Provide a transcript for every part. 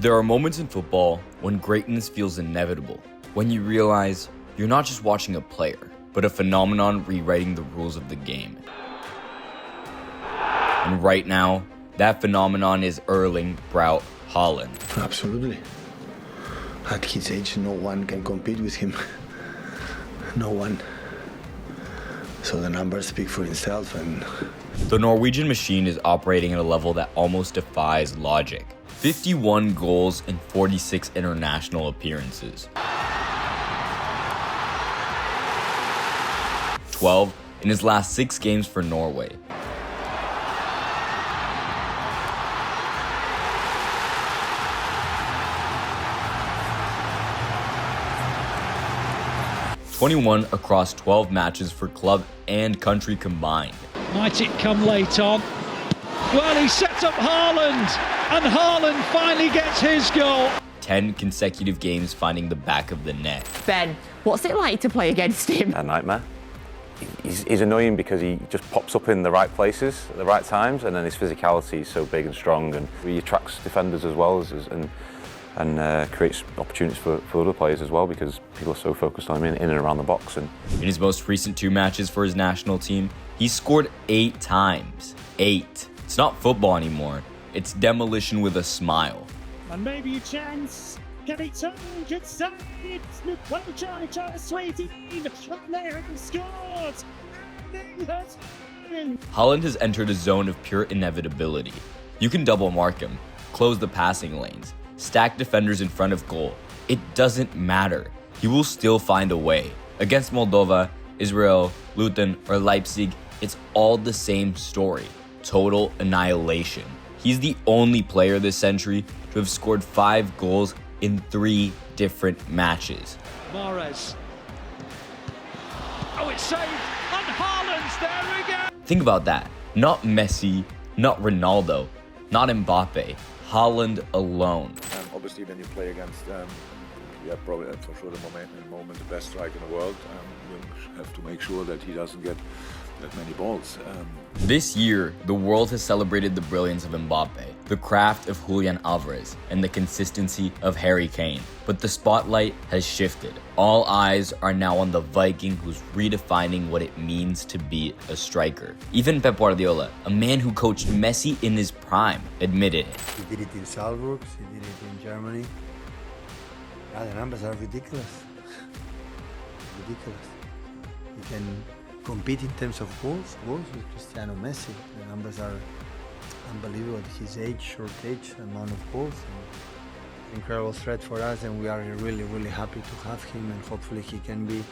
There are moments in football when greatness feels inevitable, when you realize you're not just watching a player, but a phenomenon rewriting the rules of the game. And right now, that phenomenon is Erling Braut Haaland. Absolutely. At his age, no one can compete with him. No one. So the numbers speak for itself. And the Norwegian machine is operating at a level that almost defies logic. 51 goals in 46 international appearances. 12 in his last 6 games for Norway. (21) across 12 matches for club and country combined. Might it come late on? Well, he sets up Haaland, and Haaland finally gets his goal. 10 consecutive games finding the back of the net. Ben, what's it like to play against him? A nightmare. He's annoying because he just pops up in the right places at the right times, and then his physicality is so big and strong, and he attracts defenders as well and creates opportunities for other players as well, because people are so focused on him in and around the box. And in his most recent 2 matches for his national team, he scored 8 times. 8. It's not football anymore. It's demolition with a smile. And maybe a chance. Can he turn inside? Well, Charlie Sweetie. And there he scores. Haaland has entered a zone of pure inevitability. You can double mark him, close the passing lanes, stack defenders in front of goal. It doesn't matter. He will still find a way. Against Moldova, Israel, Luton, or Leipzig, it's all the same story. Total annihilation. He's the only player this century to have scored 5 goals in 3 different matches. Mahrez. Oh, it's saved, and Haaland's there again. Think about that. Not Messi, not Ronaldo, not Mbappe. Haaland alone. Obviously, when you play against, probably for sure the moment the best striker in the world, you have to make sure that he doesn't get that many balls. This year, the world has celebrated the brilliance of Mbappe, the craft of Julian Alvarez, and the consistency of Harry Kane. But the spotlight has shifted. All eyes are now on the Viking who's redefining what it means to be a striker. Even Pep Guardiola, a man who coached Messi in his prime, admitted it. he did it in Salzburg, he did it in Germany. Yeah, the numbers are ridiculous. Ridiculous. He can compete in terms of goals with Cristiano Messi. The numbers are unbelievable at his age, short age, amount of goals. Incredible threat for us, and we are really, really happy to have him, and hopefully he can be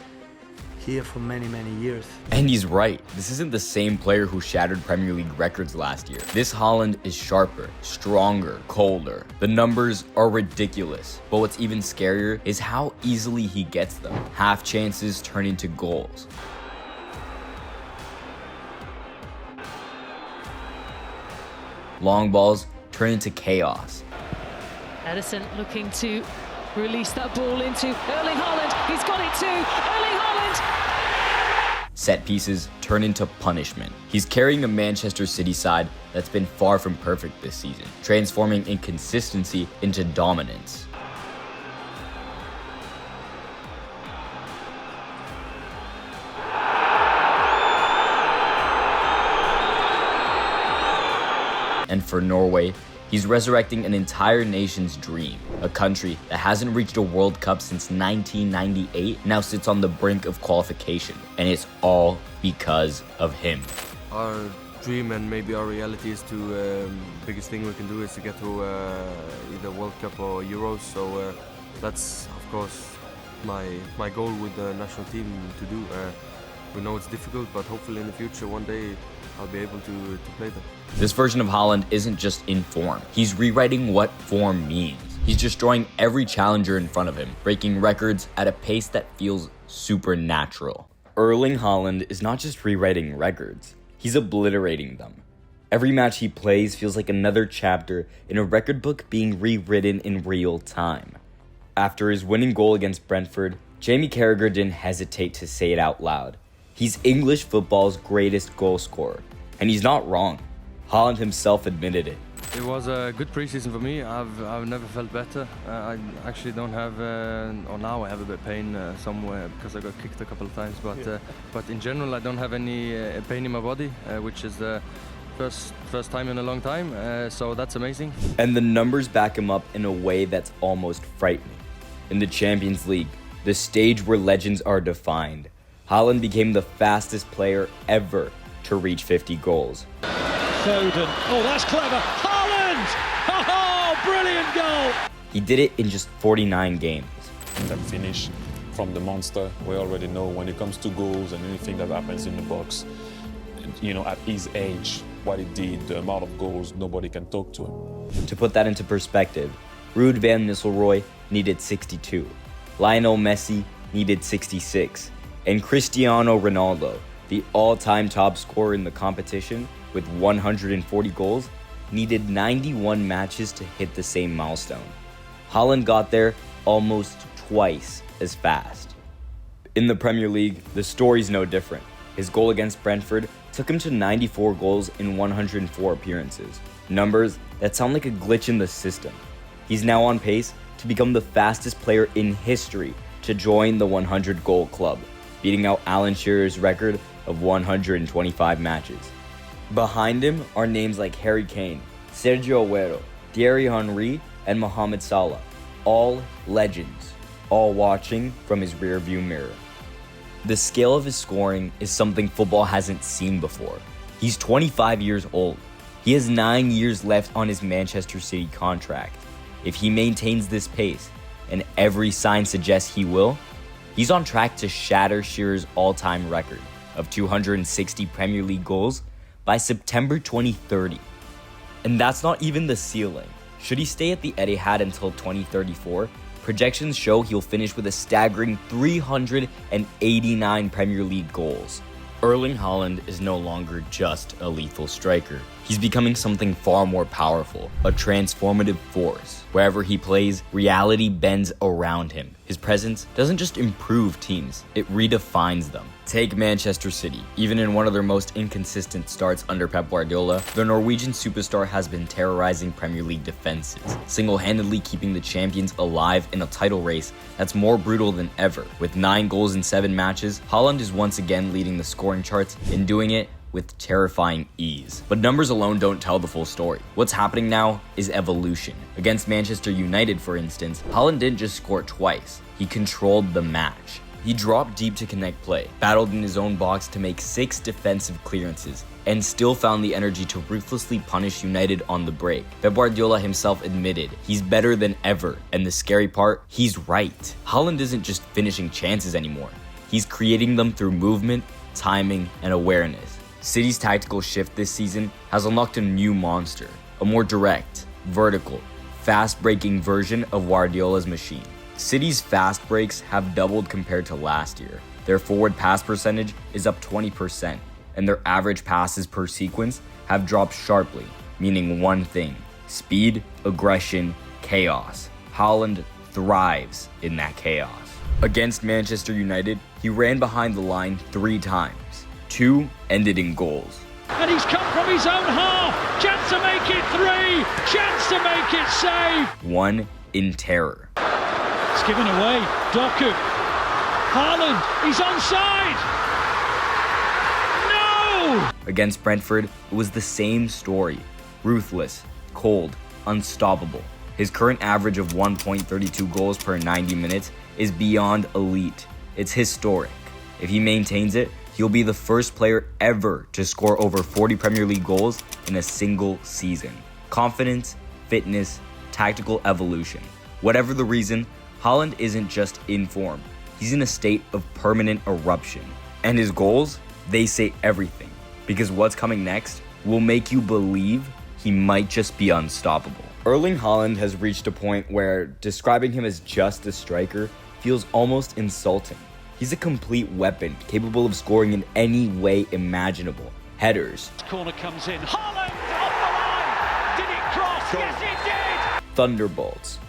here for many, many years. And he's right. This isn't the same player who shattered Premier League records last year. This Haaland is sharper, stronger, colder. The numbers are ridiculous, but what's even scarier is how easily he gets them. Half chances turn into goals. Long balls turn into chaos. Ederson looking to release that ball into Erling Haaland. He's got it too. Erling Haaland. Set pieces turn into punishment. He's carrying a Manchester City side that's been far from perfect this season, transforming inconsistency into dominance. And for Norway, he's resurrecting an entire nation's dream. A country that hasn't reached a World Cup since 1998 now sits on the brink of qualification. And it's all because of him. Our dream and maybe our reality is to, biggest thing we can do is to get to either World Cup or Euros. So that's, of course, my goal with the national team to do. We know it's difficult, but hopefully in the future, one day, I'll be able to play them. This version of Haaland isn't just in form. He's rewriting what form means. He's destroying every challenger in front of him, breaking records at a pace that feels supernatural. Erling Haaland is not just rewriting records, he's obliterating them. Every match he plays feels like another chapter in a record book being rewritten in real time. After his winning goal against Brentford, Jamie Carragher didn't hesitate to say it out loud. He's English football's greatest goal scorer, and he's not wrong. Haaland himself admitted it. It was a good preseason for me. I've never felt better. I actually don't have, or now I have a bit of pain somewhere because I got kicked a couple of times. But in general, I don't have any pain in my body, which is the first time in a long time. So that's amazing. And the numbers back him up in a way that's almost frightening. In the Champions League, the stage where legends are defined, Haaland became the fastest player ever to reach 50 goals. Foden. Oh, that's clever. Haaland! Oh, brilliant goal! He did it in just 49 games. That finish from the monster, we already know when it comes to goals and anything that happens in the box, you know, at his age, what he did, the amount of goals, nobody can talk to him. To put that into perspective, Ruud van Nistelrooy needed 62, Lionel Messi needed 66, and Cristiano Ronaldo, the all-time top scorer in the competition with 140 goals, needed 91 matches to hit the same milestone. Haaland got there almost twice as fast. In the Premier League, the story's no different. His goal against Brentford took him to 94 goals in 104 appearances. Numbers that sound like a glitch in the system. He's now on pace to become the fastest player in history to join the 100-goal club, beating out Alan Shearer's record of 125 matches. Behind him are names like Harry Kane, Sergio Aguero, Thierry Henry, and Mohamed Salah, all legends, all watching from his rearview mirror. The scale of his scoring is something football hasn't seen before. He's 25 years old. He has 9 years left on his Manchester City contract. If he maintains this pace, and every sign suggests he will, he's on track to shatter Shearer's all-time record of 260 Premier League goals by September 2030. And that's not even the ceiling. Should he stay at the Etihad until 2034, projections show he'll finish with a staggering 389 Premier League goals. Erling Haaland is no longer just a lethal striker. He's becoming something far more powerful, a transformative force. Wherever he plays, reality bends around him. His presence doesn't just improve teams, it redefines them. Take Manchester City. Even in one of their most inconsistent starts under Pep Guardiola, the Norwegian superstar has been terrorizing Premier League defenses, single-handedly keeping the champions alive in a title race that's more brutal than ever. With 9 goals in 7 matches, Haaland is once again leading the scoring charts and doing it with terrifying ease. But numbers alone don't tell the full story. What's happening now is evolution. Against Manchester United, for instance, Haaland didn't just score twice, he controlled the match. He dropped deep to connect play, battled in his own box to make 6 defensive clearances, and still found the energy to ruthlessly punish United on the break. Pep Guardiola himself admitted he's better than ever, and the scary part, he's right. Haaland isn't just finishing chances anymore. He's creating them through movement, timing, and awareness. City's tactical shift this season has unlocked a new monster, a more direct, vertical, fast-breaking version of Guardiola's machine. City's fast breaks have doubled compared to last year. Their forward pass percentage is up 20%, and their average passes per sequence have dropped sharply, meaning one thing: speed, aggression, chaos. Haaland thrives in that chaos. Against Manchester United, he ran behind the line 3 times. 2 ended in goals. And he's come from his own half. Chance to make it 3. Chance to make it save. 1 in terror. It's given away. Doku. Haaland. He's onside. No! Against Brentford, it was the same story. Ruthless, cold, unstoppable. His current average of 1.32 goals per 90 minutes is beyond elite. It's historic. If he maintains it, he'll be the first player ever to score over 40 Premier League goals in a single season. Confidence, fitness, tactical evolution. Whatever the reason, Haaland isn't just in form. He's in a state of permanent eruption. And his goals, they say everything. Because what's coming next will make you believe he might just be unstoppable. Erling Haaland has reached a point where describing him as just a striker feels almost insulting. He's a complete weapon, capable of scoring in any way imaginable. Headers. Corner comes in. Haaland off the line. Did it cross? Go. Yes, it did. Thunderbolts.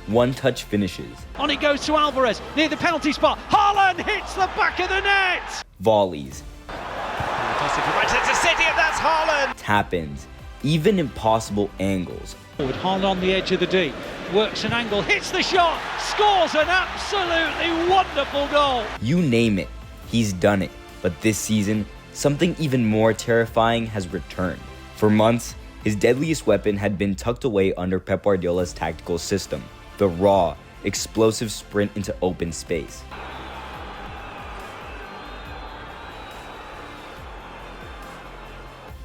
One-touch finishes. On it goes to Alvarez near the penalty spot. Haaland hits the back of the net. Volleys. Fantastic Right into City, and that's Haaland. Tap-ins, even impossible angles. With Haaland on the edge of the D, works an angle, hits the shot, scores an absolutely wonderful goal. You name it, he's done it. But this season, something even more terrifying has returned. For months, his deadliest weapon had been tucked away under Pep Guardiola's tactical system, the raw, explosive sprint into open space.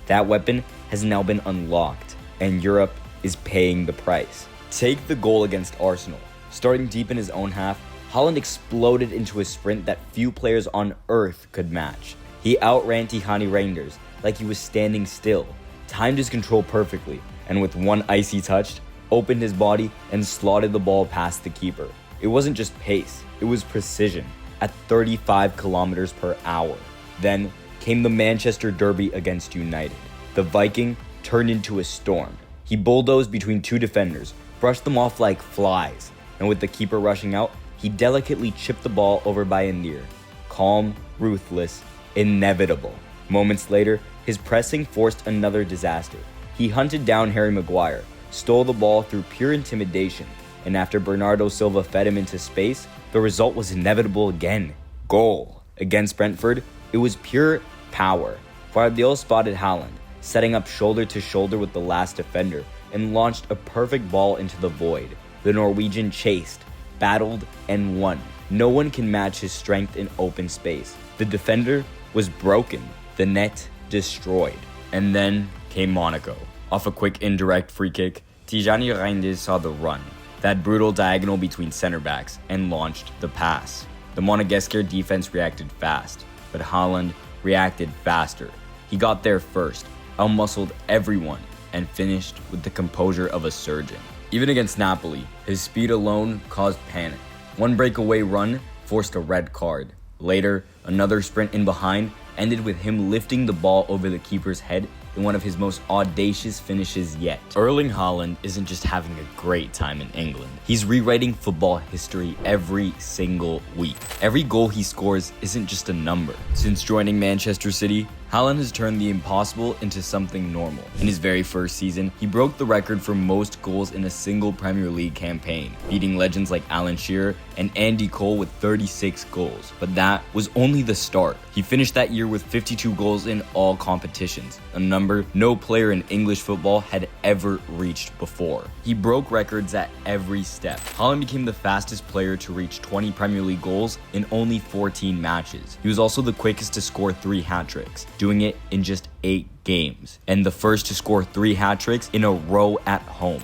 That weapon has now been unlocked, and Europe is paying the price. Take the goal against Arsenal. Starting deep in his own half, Haaland exploded into a sprint that few players on earth could match. He outran Tijani Reinders like he was standing still, timed his control perfectly, and with one icy touch, opened his body and slotted the ball past the keeper. It wasn't just pace, it was precision, at 35 kilometers per hour. Then came the Manchester Derby against United. The Viking turned into a storm. He bulldozed between two defenders, brushed them off like flies, and with the keeper rushing out, he delicately chipped the ball over by a near. Calm, ruthless, inevitable. Moments later, his pressing forced another disaster. He hunted down Harry Maguire, stole the ball through pure intimidation, and after Bernardo Silva fed him into space, the result was inevitable again. Goal. Against Brentford, it was pure power. Guardiola spotted Haaland, setting up shoulder to shoulder with the last defender, and launched a perfect ball into the void. The Norwegian chased, battled, and won. No one can match his strength in open space. The defender was broken, the net destroyed. And then came Monaco. Off a quick indirect free kick, Tijani Reinders saw the run, that brutal diagonal between center backs, and launched the pass. The Monegasque defense reacted fast, but Haaland reacted faster. He got there first, outmuscled everyone, and finished with the composure of a surgeon. Even against Napoli, his speed alone caused panic. One breakaway run forced a red card. Later, another sprint in behind ended with him lifting the ball over the keeper's head in one of his most audacious finishes yet. Erling Haaland isn't just having a great time in England. He's rewriting football history every single week. Every goal he scores isn't just a number. Since joining Manchester City, Haaland has turned the impossible into something normal. In his very first season, he broke the record for most goals in a single Premier League campaign, beating legends like Alan Shearer and Andy Cole with 36 goals. But that was only the start. He finished that year with 52 goals in all competitions, a number no player in English football had ever reached before. He broke records at every step. Haaland became the fastest player to reach 20 Premier League goals in only 14 matches. He was also the quickest to score 3 hat-tricks, doing it in just 8 games, and the first to score 3 hat-tricks in a row at home.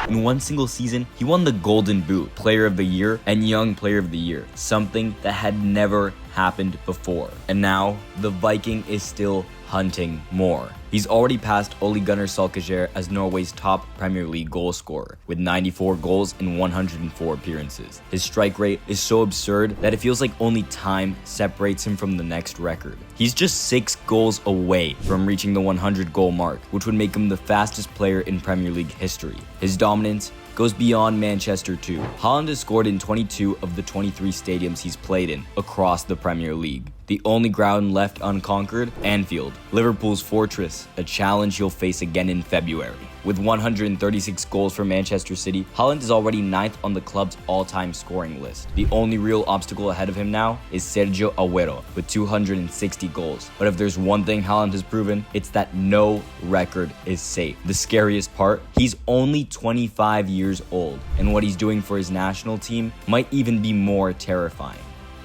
In one single season, he won the Golden Boot, Player of the Year, and Young Player of the Year, something that had never happened before. And now, the Viking is still hunting more. He's already passed Ole Gunnar Solskjaer as Norway's top Premier League goal scorer, with 94 goals in 104 appearances. His strike rate is so absurd that it feels like only time separates him from the next record. He's just 6 goals away from reaching the 100 goal mark, which would make him the fastest player in Premier League history. His dominance goes beyond Manchester too. Haaland has scored in 22 of the 23 stadiums he's played in across the Premier League. The only ground left unconquered, Anfield, Liverpool's fortress, a challenge he'll face again in February. With 136 goals for Manchester City, Haaland is already 9th on the club's all-time scoring list. The only real obstacle ahead of him now is Sergio Aguero with 260 goals. But if there's one thing Haaland has proven, it's that no record is safe. The scariest part, he's only 25 years old, and what he's doing for his national team might even be more terrifying.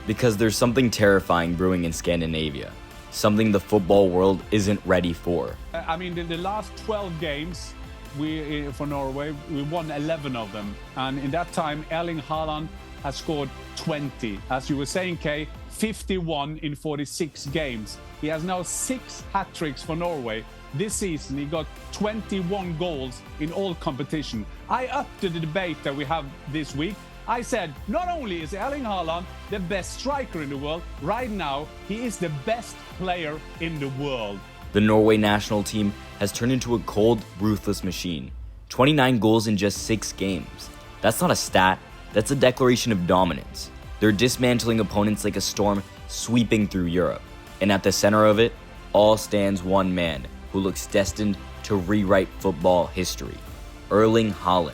Because there's something terrifying brewing in Scandinavia, something the football world isn't ready for. I mean, in the last 12 games for Norway, we won 11 of them. And in that time, Erling Haaland has scored 20. As you were saying, Kay, 51 in 46 games. He has now 6 hat-tricks for Norway. This season, he got 21 goals in all competition. I upped the debate that we have this week. I said, not only is Erling Haaland the best striker in the world, right now, he is the best player in the world. The Norway national team has turned into a cold, ruthless machine. 29 goals in just 6 games. That's not a stat, that's a declaration of dominance. They're dismantling opponents like a storm sweeping through Europe. And at the center of it all stands one man who looks destined to rewrite football history: Erling Haaland.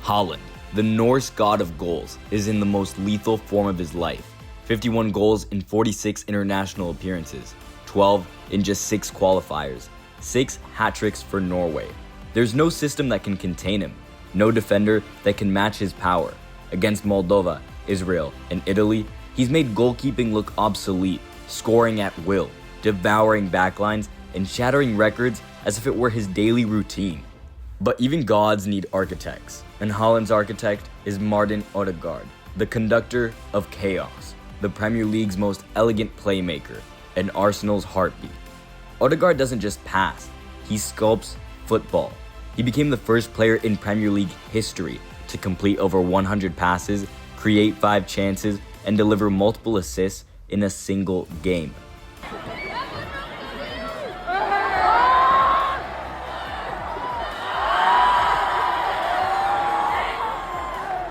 Haaland, the Norse god of goals, is in the most lethal form of his life. 51 goals in 46 international appearances, 12 in just 6 qualifiers, 6 hat-tricks for Norway. There's no system that can contain him, no defender that can match his power. Against Moldova, Israel, and Italy, he's made goalkeeping look obsolete, scoring at will, devouring backlines, and shattering records as if it were his daily routine. But even gods need architects, and Haaland's architect is Martin Odegaard, the conductor of chaos, the Premier League's most elegant playmaker, and Arsenal's heartbeat. Odegaard doesn't just pass, he sculpts football. He became the first player in Premier League history to complete over 100 passes, create 5 chances, and deliver multiple assists in a single game.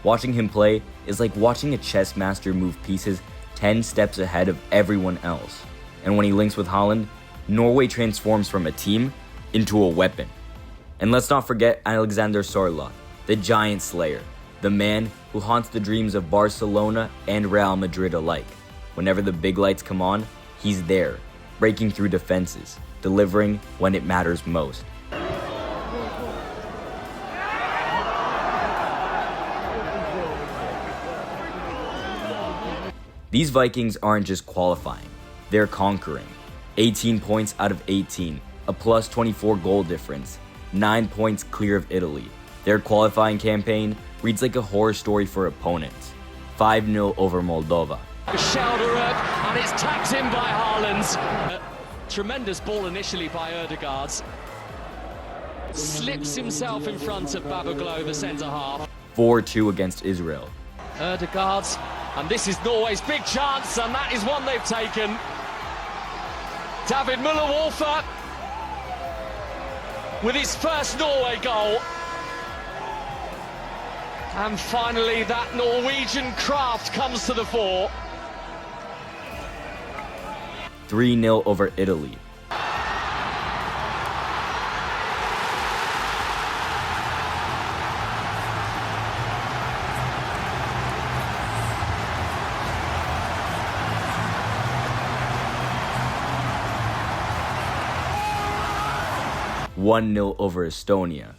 Watching him play is like watching a chess master move pieces 10 steps ahead of everyone else. And when he links with Haaland, Norway transforms from a team into a weapon. And let's not forget Alexander Sørloth, the giant slayer, the man who haunts the dreams of Barcelona and Real Madrid alike. Whenever the big lights come on, he's there, breaking through defenses, delivering when it matters most. These Vikings aren't just qualifying, they're conquering. 18 points out of 18, a plus 24 goal difference, 9 points clear of Italy. Their qualifying campaign reads like a horror story for opponents. 5-0 over Moldova. Shoulder up, and it's tapped in by Haaland. Tremendous ball initially by Odegaard. Slips himself in front of Babaglo, the centre half. 4-2 against Israel. Odegaard, and this is Norway's big chance, and that is one they've taken. David Müller-Wolfer with his first Norway goal. And finally, that Norwegian craft comes to the fore. 3-0 over Italy. (1-0 over Estonia.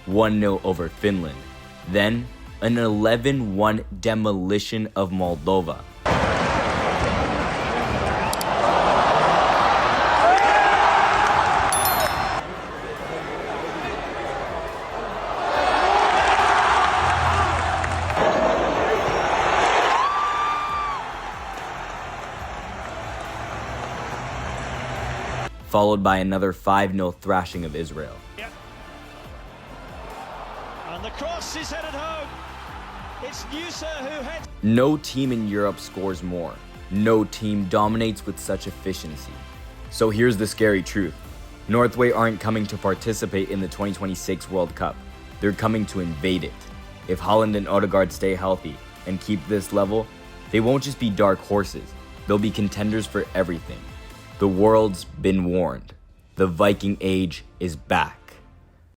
(1-0 over Finland. Then, an 11-1 demolition of Moldova. Followed by another 5-0 thrashing of Israel. Yep. And the cross is headed home. It's Nusa who heads. No team in Europe scores more. No team dominates with such efficiency. So here's the scary truth. Norway aren't coming to participate in the 2026 World Cup. They're coming to invade it. If Haaland and Odegaard stay healthy and keep this level, they won't just be dark horses. They'll be contenders for everything. The world's been warned. The Viking Age is back.